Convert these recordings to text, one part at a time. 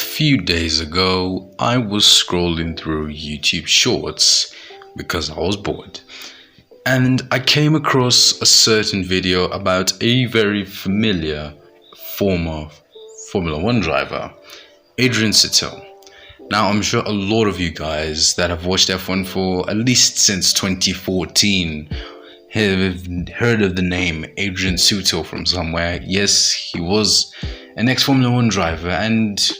few days ago, I was scrolling through YouTube Shorts because I was bored, and I came across a certain video about a very familiar former Formula One driver, Adrian Sutil. Now, I'm sure a lot of you guys that have watched F1 for at least since 2014 have heard of the name Adrian Sutil from somewhere. Yes, he was an ex-Formula One driver, and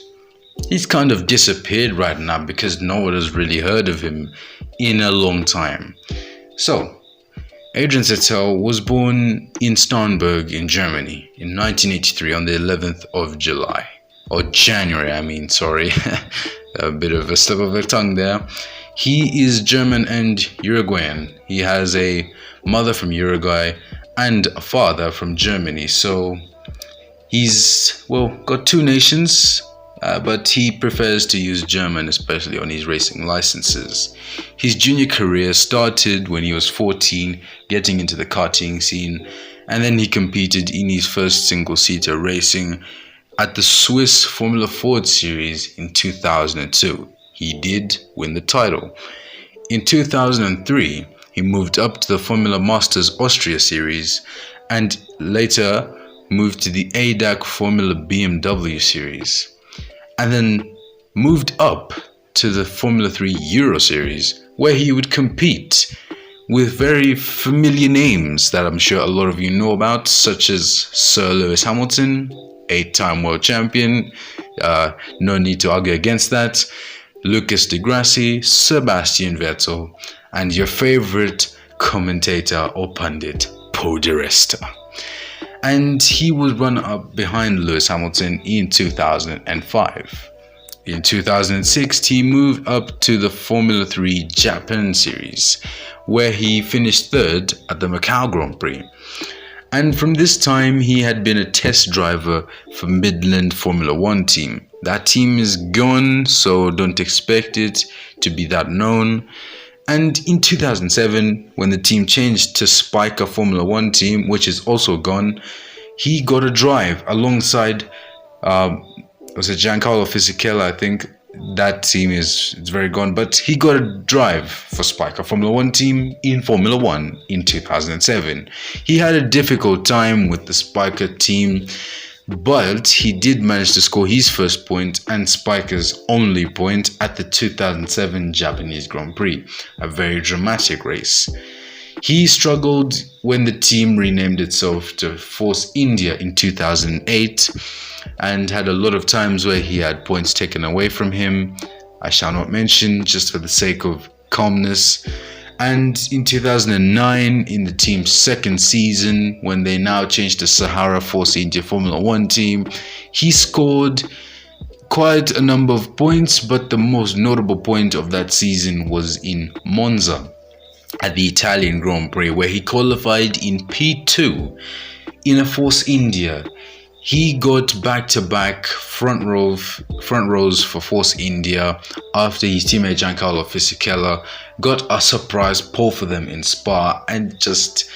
he's kind of disappeared right now because no one has really heard of him in a long time. So, Adrian Sutil was born in Starnberg in Germany in 1983 on the 11th of July. Or January, sorry. A bit of a slip of the tongue there. He is German and Uruguayan. He has a mother from Uruguay and a father from Germany. So he's, got two nations, but he prefers to use German, especially on his racing licenses. His junior career started when he was 14, getting into the karting scene, and then he competed in his first single-seater racing at the Swiss Formula Ford Series in 2002. He did win the title. In 2003, he moved up to the Formula Masters Austria Series and later moved to the ADAC Formula BMW Series, and then moved up to the Formula 3 Euro Series, where he would compete with very familiar names that I'm sure a lot of you know about, such as Sir Lewis Hamilton, 8-time world champion, no need to argue against that, Lucas de Grassi, Sebastian Vettel, and your favorite commentator or pundit, Paul di Resta. And he was run up behind Lewis Hamilton in 2005. In 2006, he moved up to the Formula 3 Japan Series, where he finished third at the Macau Grand Prix. And from this time, he had been a test driver for Midland Formula One team. That team is gone, so don't expect it to be that known. And in 2007, when the team changed to Spiker Formula One team, which is also gone, he got a drive alongside, was it Giancarlo Fisichella, I think. That team it's very gone, but he got a drive for Spiker Formula One team in Formula One in 2007. He had a difficult time with the Spiker team, but he did manage to score his first point and Spiker's only point at the 2007 Japanese Grand Prix, a very dramatic race. He struggled when the team renamed itself to Force India in 2008 and had a lot of times where he had points taken away from him. I shall not mention, just for the sake of calmness. And in 2009, in the team's second season, when they now changed to Sahara Force India Formula One team, he scored quite a number of points, but the most notable point of that season was in Monza at the Italian Grand Prix, where he qualified in P2 in a Force India. He got back-to-back front rows for Force India after his teammate Giancarlo Fisichella got a surprise pole for them in Spa, and just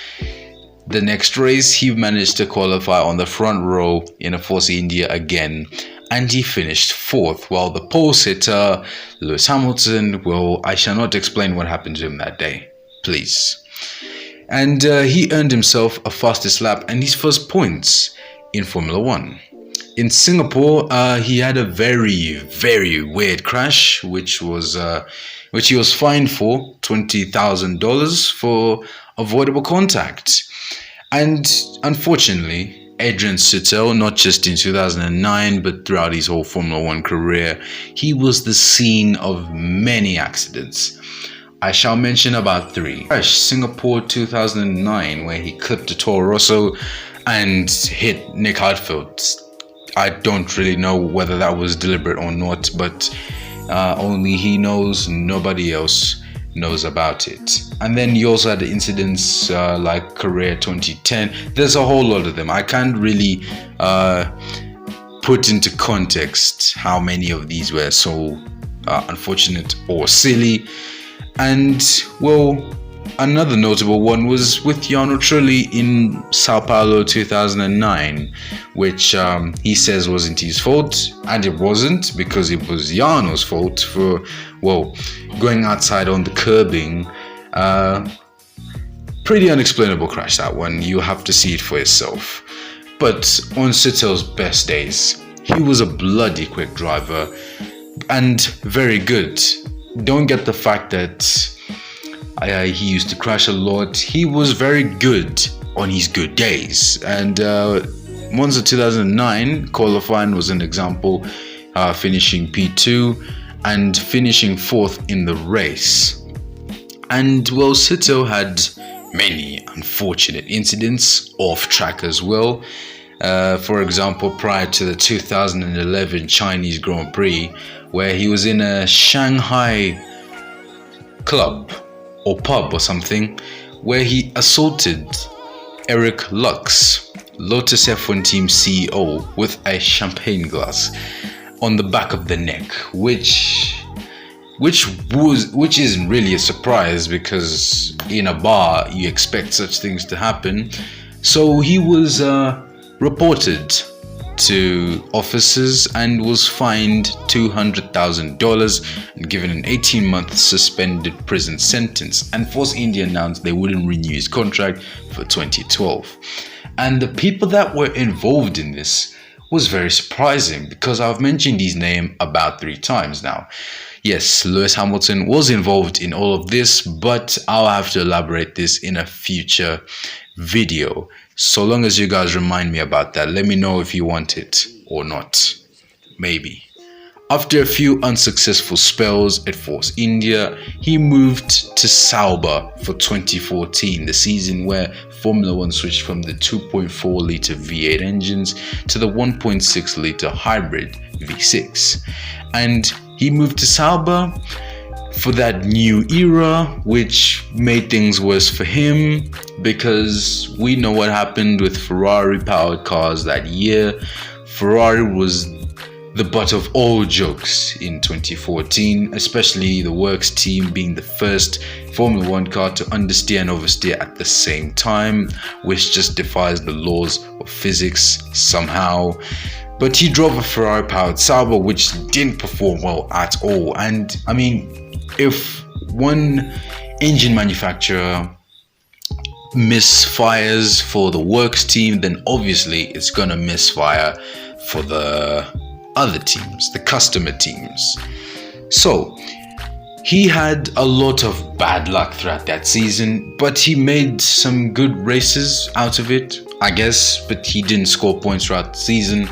the next race he managed to qualify on the front row in a Force India again, and he finished fourth, while the pole sitter Lewis Hamilton, I shall not explain what happened to him that day, please. And he earned himself a fastest lap and his first points in Formula One. In Singapore, he had a very, very weird crash, which he was fined for $20,000 for avoidable contact. And unfortunately, Adrian Sutil, not just in 2009, but throughout his whole Formula One career, he was the scene of many accidents. I shall mention about three. Singapore 2009, where he clipped a Toro Rosso and hit Nick Heidfeld. I don't really know whether that was deliberate or not, but only he knows, nobody else knows about it. And then you also had the incidents like Korea 2010. There's a whole lot of them. I can't really put into context how many of these were so unfortunate or silly. And Another notable one was with Jarno Trulli in Sao Paulo 2009, which he says wasn't his fault, and it wasn't, because it was Jarno's fault for, well, going outside on the curbing. Pretty unexplainable crash, that one. You have to see it for yourself. But on Sutil's best days, he was a bloody quick driver and very good. Don't get the fact that he used to crash a lot. He was very good on his good days. And Monza 2009 qualifying was an example, finishing P2 and finishing 4th in the race. And well, Sutil had many unfortunate incidents off track as well. For example, prior to the 2011 Chinese Grand Prix, where he was in a Shanghai club or pub or something, where he assaulted Eric Lux, Lotus F1 team CEO, with a champagne glass on the back of the neck, which isn't really a surprise, because in a bar you expect such things to happen. So he was reported to officers and was fined $200,000 and given an 18-month suspended prison sentence. And Force India announced they wouldn't renew his contract for 2012. And the people that were involved in this was very surprising, because I've mentioned his name about 3 times now. Yes, Lewis Hamilton was involved in all of this, but I'll have to elaborate this in a future video. So long as you guys remind me about that, let me know if you want it or not. Maybe. After a few unsuccessful spells at Force India, he moved to Sauber for 2014, the season where Formula 1 switched from the 2.4 litre V8 engines to the 1.6 litre hybrid V6. And he moved to Sauber for that new era, which made things worse for him, because we know what happened with Ferrari powered cars that year. Ferrari was the butt of all jokes in 2014, especially the works team being the first Formula 1 car to understeer and oversteer at the same time, which just defies the laws of physics somehow. But he drove a Ferrari powered Sauber, which didn't perform well at all. And I mean, if one engine manufacturer misfires for the works team, then obviously it's gonna misfire for the other teams, the customer teams. So he had a lot of bad luck throughout that season, but he made some good races out of it, I guess, but he didn't score points throughout the season.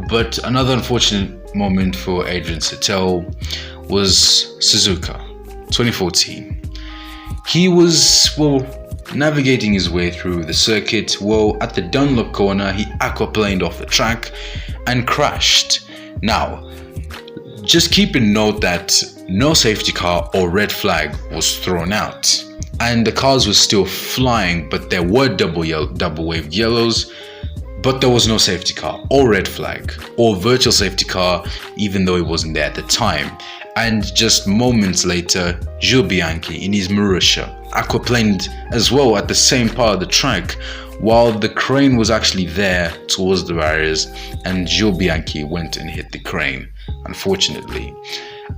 But another unfortunate moment for Adrian Sutil was Suzuka 2014. He was, well, navigating his way through the circuit. Well, at the Dunlop corner, he aquaplaned off the track and crashed. Now, just keep in note that no safety car or red flag was thrown out, and the cars were still flying, but there were double waved yellows, but there was no safety car or red flag or virtual safety car, even though it wasn't there at the time. And just moments later, Jules Bianchi in his Marussia aquaplaned as well at the same part of the track, while the crane was actually there towards the barriers, and Jules Bianchi went and hit the crane, unfortunately.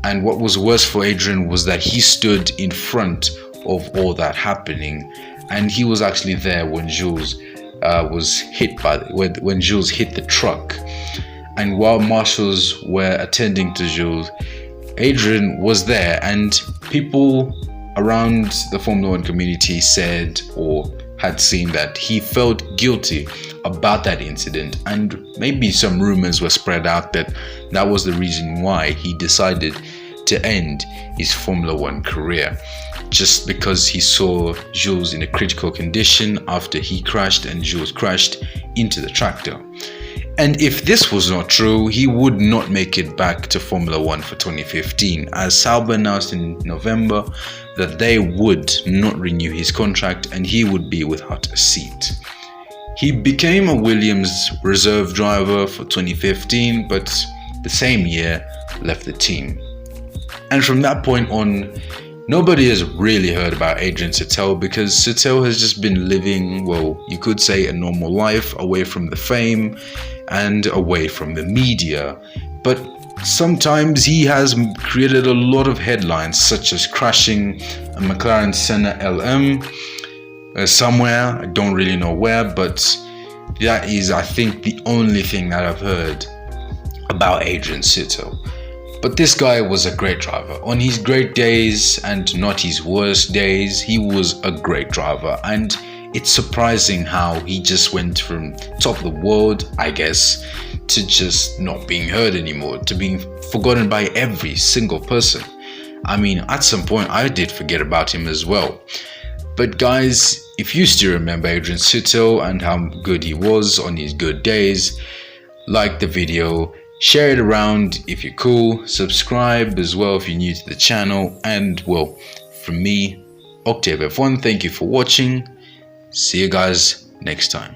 And what was worse for Adrian was that he stood in front of all that happening, and he was actually there when Jules was hit when Jules hit the truck. And while marshals were attending to Jules, Adrian was there, and people around the Formula 1 community said or had seen that he felt guilty about that incident, and maybe some rumors were spread out that that was the reason why he decided to end his Formula 1 career, just because he saw Jules in a critical condition after he crashed and Jules crashed into the tractor. And if this was not true, he would not make it back to Formula 1 for 2015, as Sauber announced in November that they would not renew his contract and he would be without a seat. He became a Williams reserve driver for 2015, but the same year left the team. And from that point on, Nobody has really heard about Adrian Sutil because Sutil has just been living, well, you could say a normal life away from the fame and away from the media. But sometimes he has created a lot of headlines, such as crashing a McLaren Senna LM somewhere, I don't really know where, but that is, I think, the only thing that I've heard about Adrian Sutil. But this guy was a great driver. On his great days and not his worst days, he was a great driver. And it's surprising how he just went from top of the world, I guess, to just not being heard anymore, to being forgotten by every single person. I mean, at some point, I did forget about him as well. But guys, if you still remember Adrian Sutil and how good he was on his good days, like the video, share it around if you're cool, subscribe as well if you're new to the channel, and well, from me, Octave F1, thank you for watching. See you guys next time.